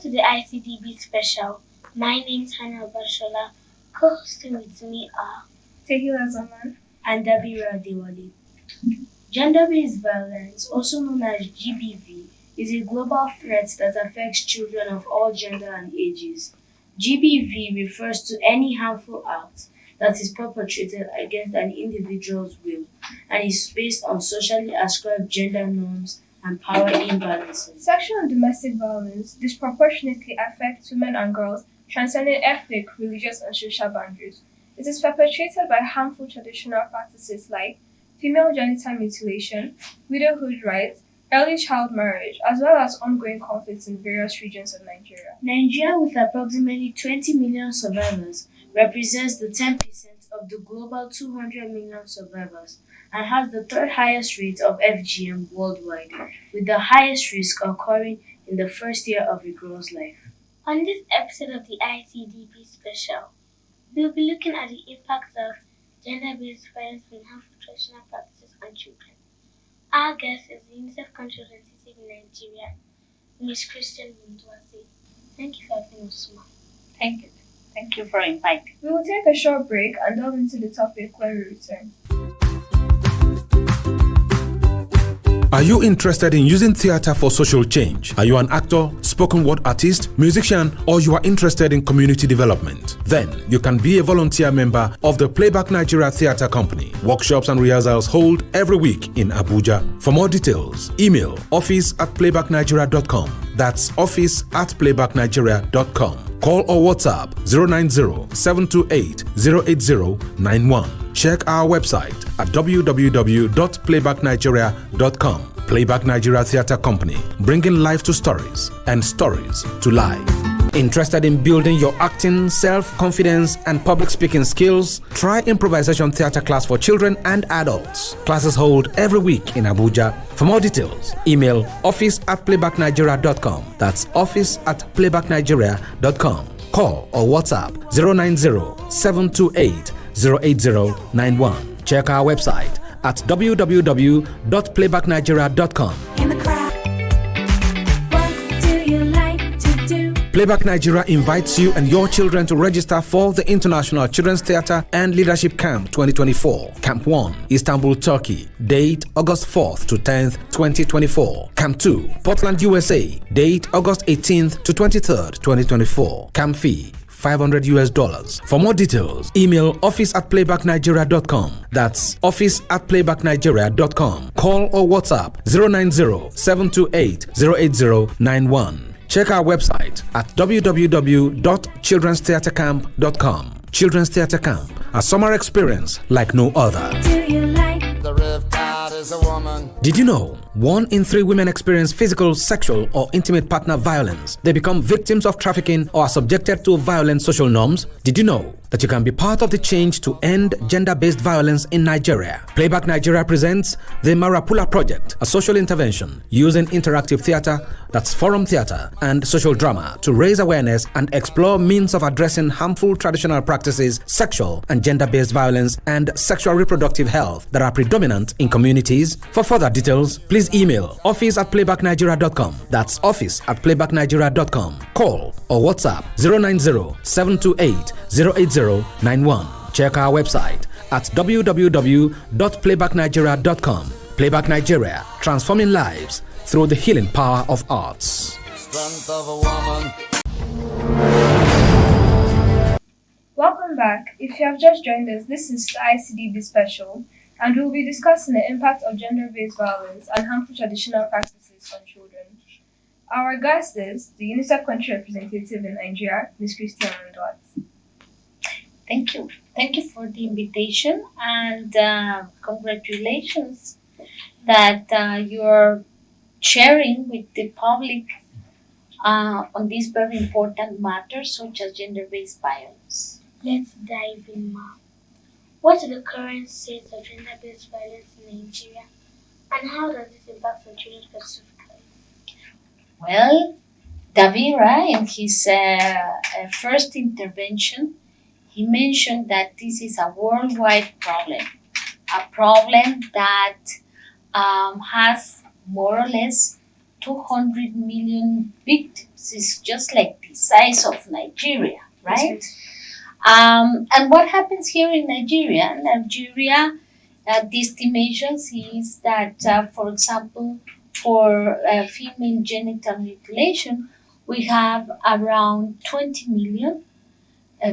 to the Icdb special. My name is Hannah Bashola. Co-hosting with me are Tehila Zaman and Dabira Diwali. Gender-based violence, also known as GBV, is a global threat that affects children of all gender and ages. GBV refers to any harmful act that is perpetrated against an individual's will and is based on socially ascribed gender norms and power imbalances. Sexual and domestic violence disproportionately affects women and girls, transcending ethnic, religious, and social boundaries. It is perpetrated by harmful traditional practices like female genital mutilation, widowhood rights, early child marriage, as well as ongoing conflicts in various regions of Nigeria. Nigeria, with approximately 20 million survivors, represents the 10% of the global 200 million survivors and has the third highest rate of FGM worldwide, with the highest risk occurring in the first year of a girl's life. On this episode of the ICDB special, we'll be looking at the impact of gender-based violence and harmful traditional practices on children. Our guest is the UNICEF country representative in Nigeria, Ms. Christian Mundwasi. Thank you for having us, ma'am. Thank you. Thank you for inviting. We will take a short break and delve into the topic when we return. Are you interested in using theater for social change? Are you an actor, spoken word artist, musician, or you are interested in community development? Then you can be a volunteer member of the Playback Nigeria Theater Company. Workshops and rehearsals hold every week in Abuja. For more details, email office@playbacknigeria.com. That's office@playbacknigeria.com. Call or WhatsApp 090-728-08091. Check our website at www.playbacknigeria.com. Playback Nigeria Theatre Company, bringing life to stories and stories to life. Interested in building your acting, self-confidence, and public speaking skills? Try improvisation theatre class for children and adults. Classes hold every week in Abuja. For more details, email office@playbacknigeria.com. That's office@playbacknigeria.com. Call or WhatsApp 090-728-08091. Check our website at www.playbacknigeria.com. Playback Nigeria invites you and your children to register for the International Children's Theatre and Leadership Camp 2024. Camp 1, Istanbul, Turkey. Date August 4th to 10th, 2024. Camp 2, Portland, USA. Date August 18th to 23rd, 2024. Camp fee $500. For more details, email office@playbacknigeria.com. That's office@playbacknigeria.com. Call or WhatsApp 090-728-08091. Check our website at www.childrenstheatrecamp.com. Children's Theatre Camp, a summer experience like no other. Did you know 1 in 3 women experience physical, sexual, or intimate partner violence? They become victims of trafficking or are subjected to violent social norms. Did you know that you can be part of the change to end gender-based violence in Nigeria? Playback Nigeria presents the Marapula Project, a social intervention using interactive theater, that's forum theater, and social drama to raise awareness and explore means of addressing harmful traditional practices, sexual and gender-based violence, and sexual reproductive health that are predominant in communities. For further details, please email office@playbacknigeria.com. That's office@playbacknigeria.com. Call or WhatsApp 090-728-08091. Check our website at www.playbacknigeria.com. Playback Nigeria, transforming lives through the healing power of arts. Strength of a woman. Welcome back. If you have just joined us, this is the ICDB special, and we'll be discussing the impact of gender-based violence and harmful traditional practices on children. Our guest is the UNICEF country representative in Nigeria, Ms. Christian Mundwasi. Thank you. Thank you for the invitation, and congratulations that you're sharing with the public on this very important matter such as gender-based violence. Let's dive in, ma'am. What is the current state of gender-based violence in Nigeria, and how does this impact on children specifically? Well, Davira, in his first intervention, he mentioned that this is a worldwide problem, a problem that has more or less 200 million victims. It's just like the size of Nigeria, right? And what happens here in Nigeria? Nigeria, the estimations is that, for example, for female genital mutilation, we have around 20 million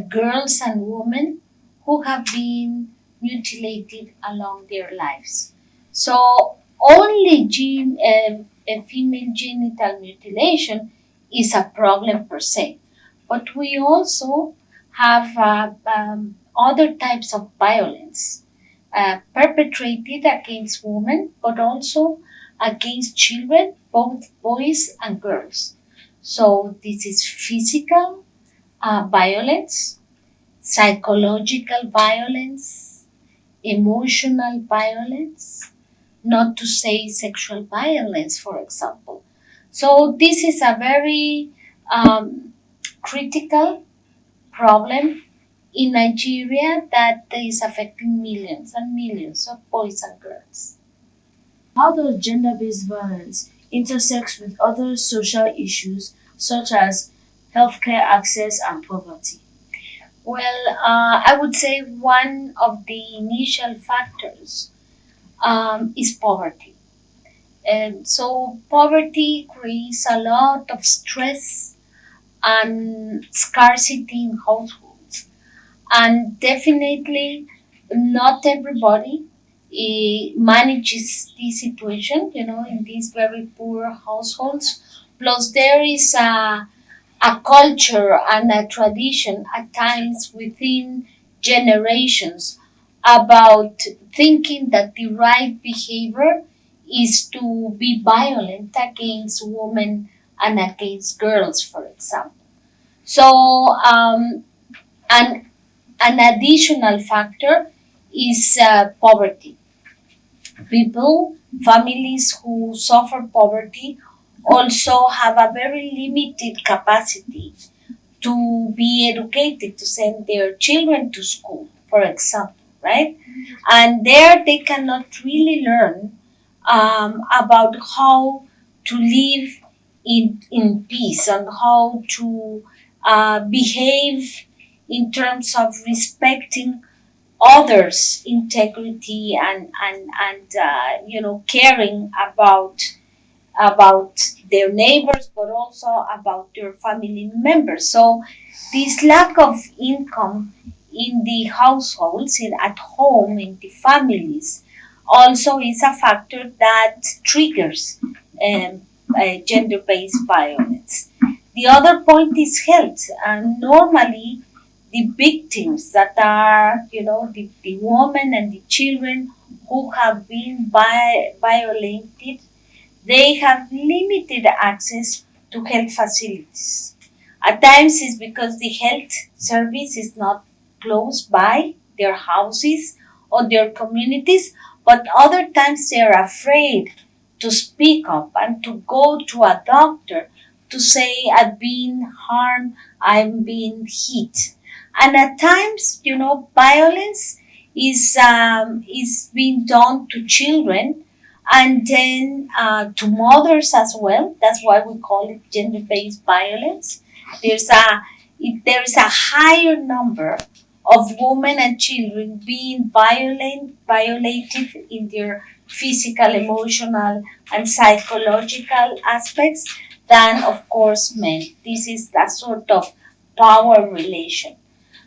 girls and women who have been mutilated along their lives. So only female genital mutilation is a problem per se, but we also have other types of violence perpetrated against women, but also against children, both boys and girls. So this is physical violence, psychological violence, emotional violence, not to say sexual violence, for example. So this is a very critical problem in Nigeria that is affecting millions and millions of boys and girls. How does gender based violence intersect with other social issues such as healthcare access and poverty? Well, I would say one of the initial factors is poverty. And so poverty creates a lot of stress and scarcity in households. And definitely, not everybody manages this situation, in these very poor households. Plus, there is a culture and a tradition at times within generations about thinking that the right behavior is to be violent against women and against girls, for example. So, an, an additional factor is poverty. People, families who suffer poverty also have a very limited capacity to be educated, to send their children to school, for example, right? And there they cannot really learn about how to live in peace and how to behave in terms of respecting others' integrity and caring about their neighbors, but also about their family members. So this lack of income in the households, at home, in the families, also is a factor that triggers gender-based violence. The other point is health, and normally the victims that are, the women and the children who have been violated, they have limited access to health facilities. At times it's because the health service is not close by their houses or their communities, but other times they are afraid to speak up and to go to a doctor to say, I've been harmed, I'm being hit. And at times, violence is being done to children and then to mothers as well. That's why we call it gender-based violence. There's a there is a higher number of women and children being violated in their physical, emotional, and psychological aspects than, of course, men. This is a sort of power relation.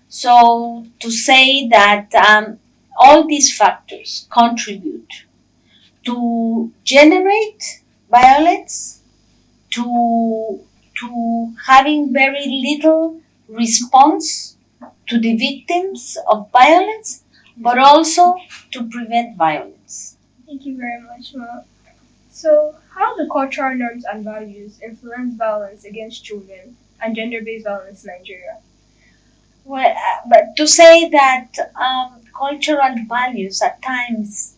So to say that all these factors contribute to generate violence, to having very little response to the victims of violence, but also to prevent violence. Thank you very much, Ma. So, how do cultural norms and values influence violence against children and gender based violence in Nigeria? Well, but to say that cultural values at times,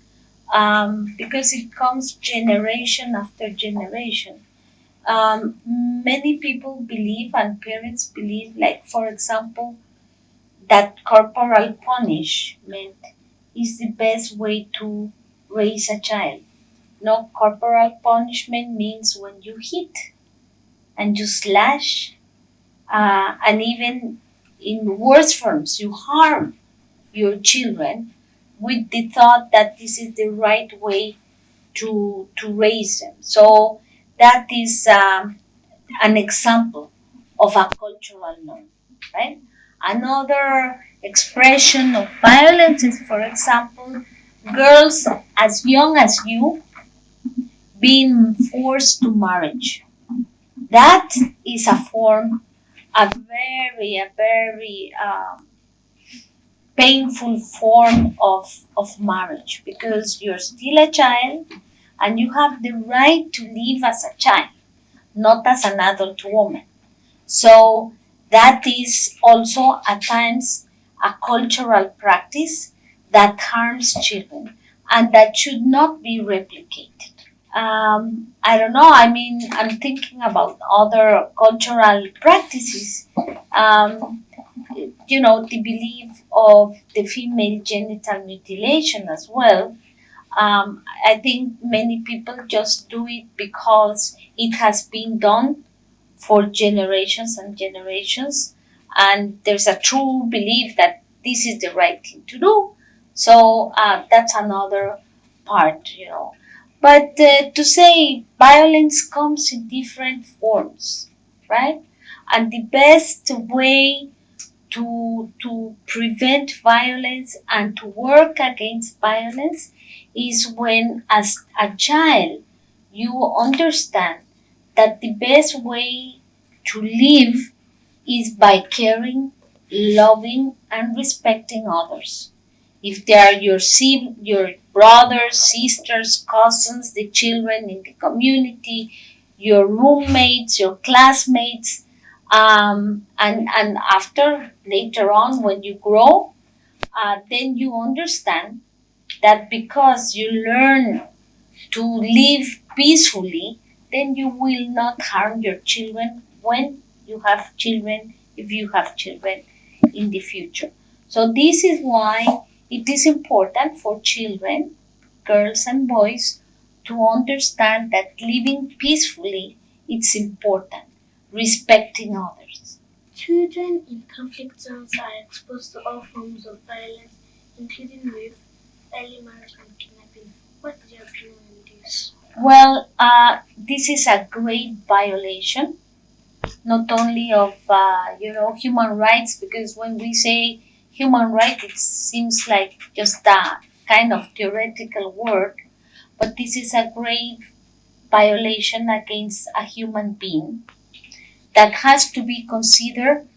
because it comes generation after generation, many people believe and parents believe, like, for example, that corporal punishment is the best way to raise a child. No, corporal punishment means when you hit and you slash, and even in worse forms, you harm your children with the thought that this is the right way to raise them. So that is an example of a cultural norm, right? Another expression of violence is, for example, girls as young as you being forced to marriage. That is a form, a very painful form of marriage because you're still a child and you have the right to live as a child, not as an adult woman. So that is also at times a cultural practice that harms children and that should not be replicated. I don't know. I mean, I'm thinking about other cultural practices. Um, the belief of the female genital mutilation as well. I think many people just do it because it has been done for generations and generations, and there's a true belief that this is the right thing to do. So that's another part. But to say violence comes in different forms, right? And the best way to prevent violence and to work against violence is when, as a child, you understand that the best way to live is by caring, loving, and respecting others. If they are your brothers, sisters, cousins, the children in the community, your roommates, your classmates, and after later on when you grow, then you understand that because you learn to live peacefully, then you will not harm your children when you have children, if you have children in the future. So, this is why it is important for children, girls and boys, to understand that living peacefully is important, respecting others. Children in conflict zones are exposed to all forms of violence, including rape, early marriage, and kidnapping. What is your opinion on this? Well, this is a great violation, not only of human rights, because when we say human right, it seems like just a kind of theoretical word, but this is a grave violation against a human being that has to be considered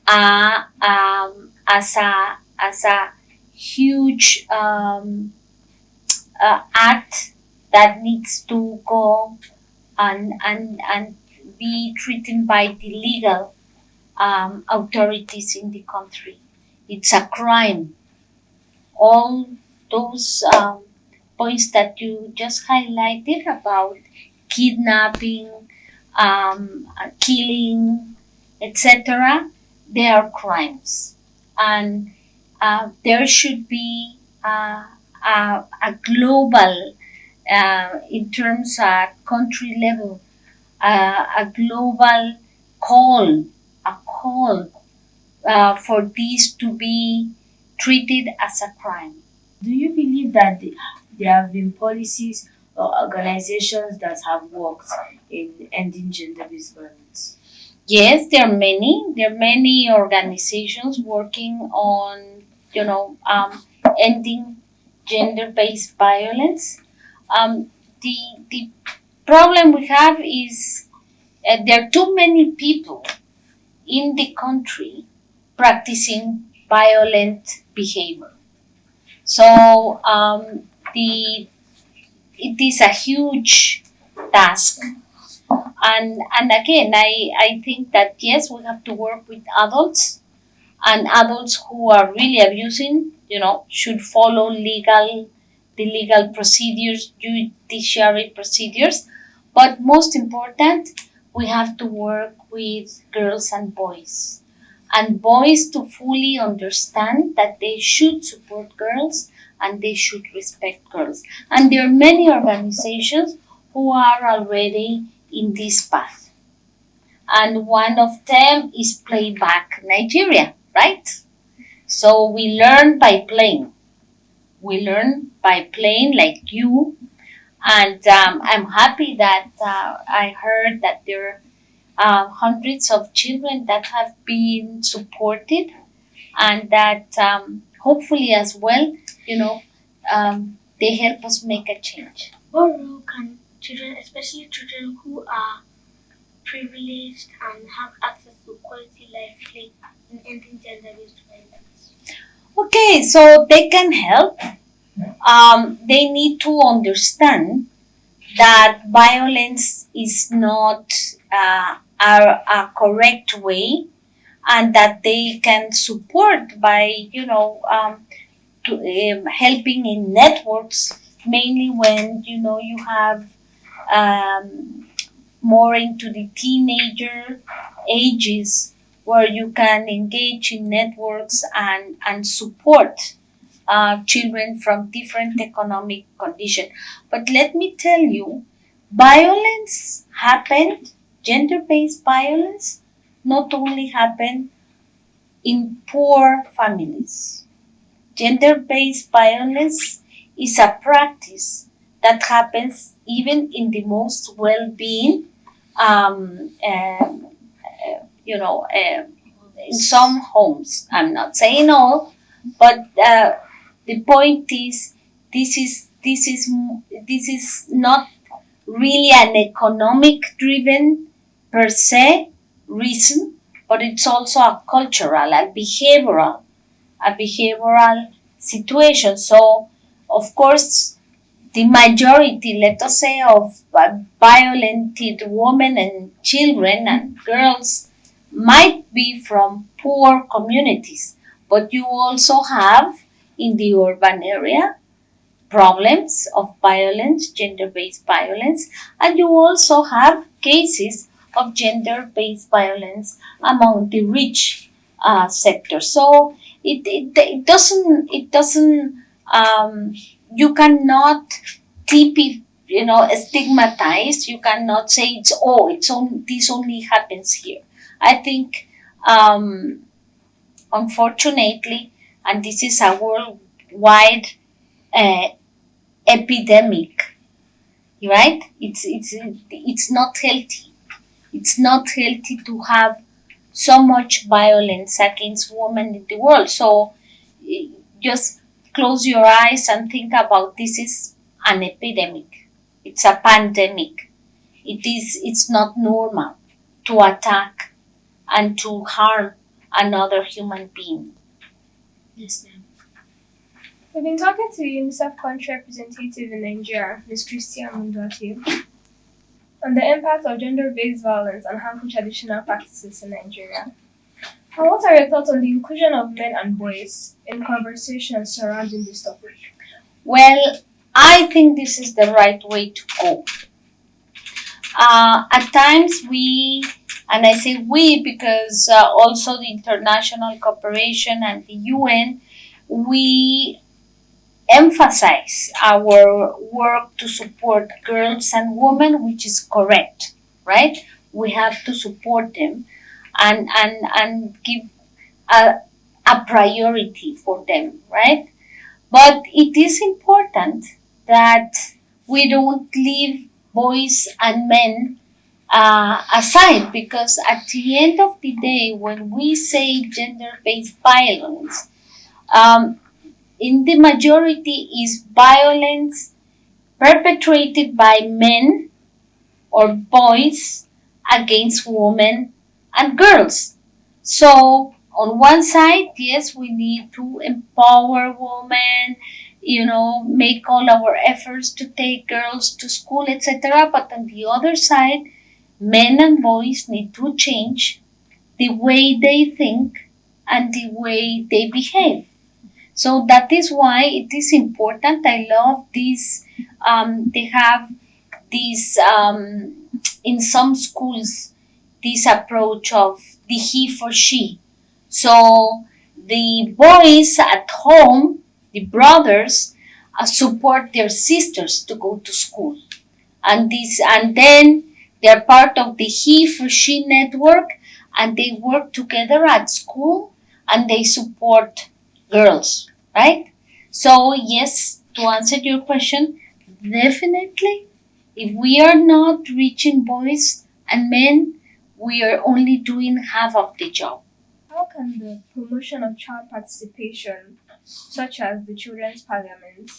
as a huge act that needs to go and be treated by the legal authorities in the country. It's a crime. All those points that you just highlighted about kidnapping, killing, etc., they are crimes. And there should be a global, in terms at country level, a global call, for this to be treated as a crime. Do you believe that there have been policies or organizations that have worked in ending gender-based violence? Yes, there are many. There are many organizations working on, ending gender-based violence. The problem we have is there are too many people in the country practicing violent behavior. So the it is a huge task, and again, I think that yes, we have to work with adults, and adults who are really abusing, should follow the legal procedures, judiciary procedures. But most important, we have to work with girls and boys and boys to fully understand that they should support girls and they should respect girls. And there are many organizations who are already in this path. And one of them is Playback Nigeria, right? So we learn by playing. We learn by playing like you. And I'm happy that I heard that there are hundreds of children that have been supported and that hopefully as well, they help us make a change. What role can children, especially children who are privileged and have access to quality life, play in ending gender-based violence? Okay, so they can help. They need to understand that violence is not a correct way, and that they can support by helping in networks, mainly when you have um, more into the teenager ages, where you can engage in networks and support children from different economic condition. But let me tell you, violence happened, gender-based violence not only happened in poor families. Gender-based violence is a practice that happens even in the most well-being, um, um, in some homes. I'm not saying all, but the point is, this is not really an economic driven per se reason, but it's also a cultural, a behavioral situation. So, of course, the majority, let us say, of violented women and children and girls might be from poor communities, but you also have in the urban area problems of violence, gender based violence, and you also have cases of gender based violence among the rich sector. So it doesn't you cannot stigmatize. You cannot say this only happens here. I think um, unfortunately, and this is a worldwide uh, epidemic, right? It's not healthy. It's not healthy to have so much violence against women in the world. So eh, just close your eyes and think about this is an epidemic. It's a pandemic. It's not normal to attack and to harm another human being. Yes, ma'am. We've been talking to the UNICEF country representative in Nigeria, Ms. Christian Mundati, on the impact of gender-based violence and harmful traditional practices in Nigeria. And what are your thoughts on the inclusion of men and boys in conversations surrounding this topic? Well, I think this is the right way to go. At times and I say we because also the international cooperation and the UN, we emphasize our work to support girls and women, which is correct, right? We have to support them and give a, a priority for them, right? But it is important that we don't leave boys and men aside, because at the end of the day, when we say gender based violence, um, in the majority is violence perpetrated by men or boys against women and girls. So, on one side, yes, we need to empower women, make all our efforts to take girls to school, etc. But on the other side, men and boys need to change the way they think and the way they behave. So that is why it is important. I love this. They have this in some schools, this approach of the he for she. So the boys at home, the brothers, support their sisters to go to school, and then they're part of the he for she network, and they work together at school, and they support girls, right? So yes, to answer your question, definitely, if we are not reaching boys and men, we are only doing half of the job. How can the promotion of child participation, such as the Children's Parliament,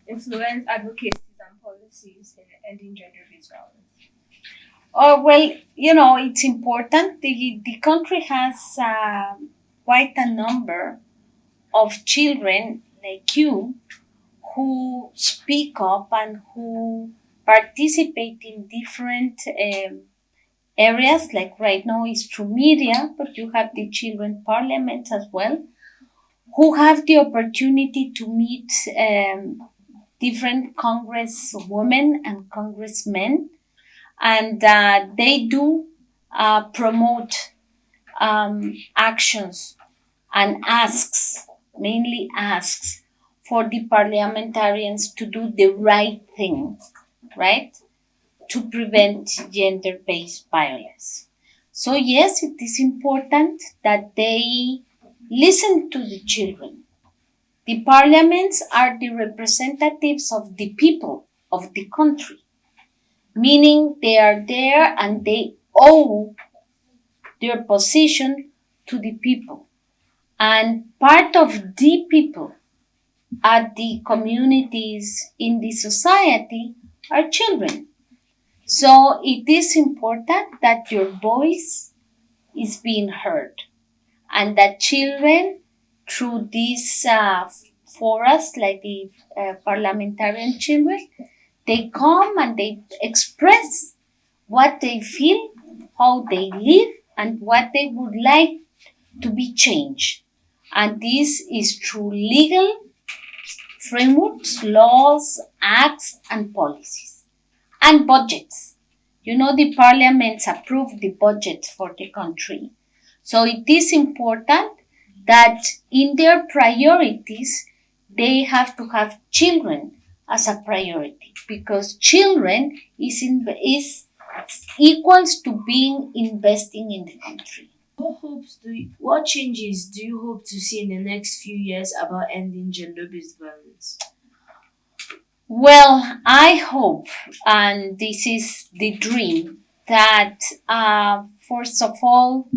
influence advocacies and policies in ending gender-based violence? Oh, well, it's important. The country has quite a number of children like you who speak up and who participate in different areas. Like right now is through media, but you have the children parliament as well, who have the opportunity to meet different congresswomen and congressmen, and they do promote actions and asks, mainly asks, for the parliamentarians to do the right thing, right? To prevent gender based violence. So, yes, it is important that they listen to the children. The parliaments are the representatives of the people of the country, meaning they are there and they owe their position to the people. And part of the people at the communities in the society are children. So it is important that your voice is being heard and that children, through these forums like the parliamentarian children, they come and they express what they feel, how they live, and what they would like to be changed. And this is through legal frameworks, laws, acts, and policies, and budgets. The parliaments approve the budget for the country. So it is important that in their priorities, they have to have children as a priority, because children is equals to being investing in the country. What changes do you hope to see in the next few years about ending gender-based violence? Well, I hope, and this is the dream, that first of all,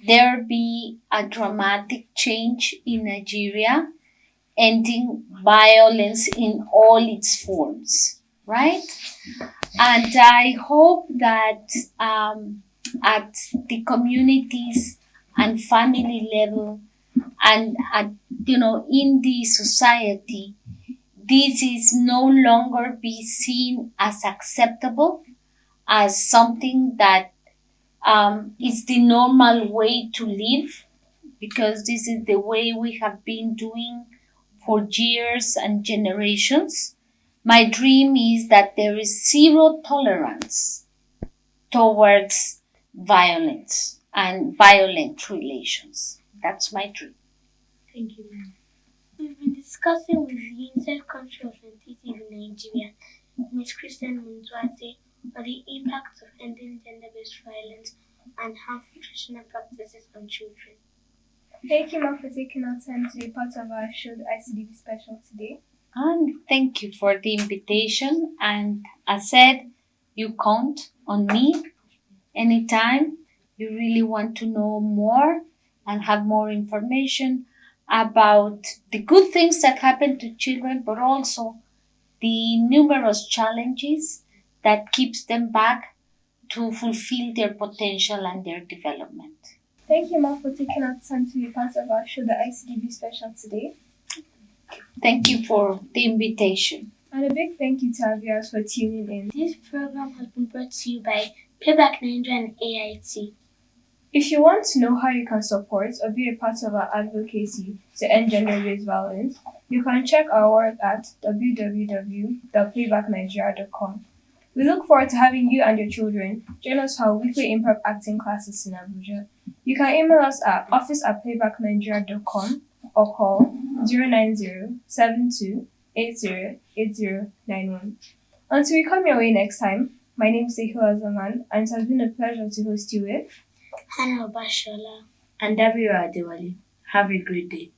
there be a dramatic change in Nigeria, ending violence in all its forms, right? And I hope that at the communities and family level, and in the society, this is no longer be seen as acceptable, as something that is the normal way to live, because this is the way we have been doing for years and generations. My dream is that there is zero tolerance towards violence and violent relations. That's my dream. Thank you, ma'am. We've been discussing with the UNICEF country representative in Nigeria, Ms. Christian Munduate, on the impact of ending gender-based violence and harmful traditional practices on children. Thank you, Ma, for taking our time to be part of our show, the ICDB special today. And thank you for the invitation. And as said, you count on me anytime you really want to know more and have more information about the good things that happen to children, but also the numerous challenges that keeps them back to fulfill their potential and their development. Thank you, Ma, for taking our time to be part of our show, the ICDB special today. Thank you for the invitation. And a big thank you to our viewers for tuning in. This program has been brought to you by Playback Nigeria and AIT. If you want to know how you can support or be a part of our advocacy to end gender-based violence, you can check our work at www.playbacknigeria.com. We look forward to having you and your children join us for our weekly improv acting classes in Abuja. You can email us at office@playbacknigeria.com or call 090-7280-8091. Until we come your way next time, my name is Ehua Zaman, and it has been a pleasure to host you with Hannah Bashola and Dabira Adewale. Have a great day.